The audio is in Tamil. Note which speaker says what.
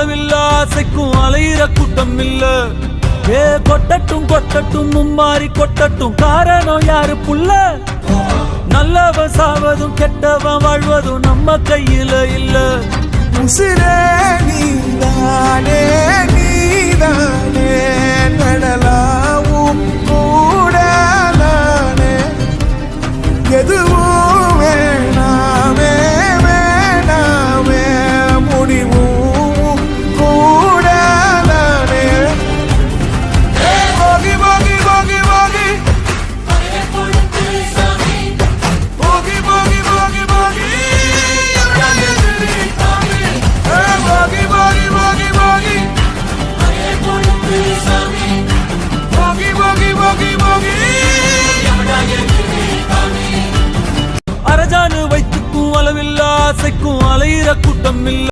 Speaker 1: அளவில்லா ஆசைக்கும் அலையிற கூட்டம் இல்ல. ஏ கொட்டட்டும் கொட்டட்டும் மும்மாறி கொட்டட்டும், காரணம் யாரு புள்ள? நல்லவன் சாவதும் கெட்டவன் வாழ்வதும் நம்ம கையில இல்ல.
Speaker 2: உசிரே நீதானே நீதானே, நடலாவும் கூட நானே, எதுவும் வேணாமே வேணாமே, முடிவும் கூட நானே. போகி போகி போகி போகி போகி போகி போகி போகி
Speaker 1: அரஜானு வைத்துக்கும் அளவில்லா ஆசைக்கும் அலையிற கூட்டம் இல்ல.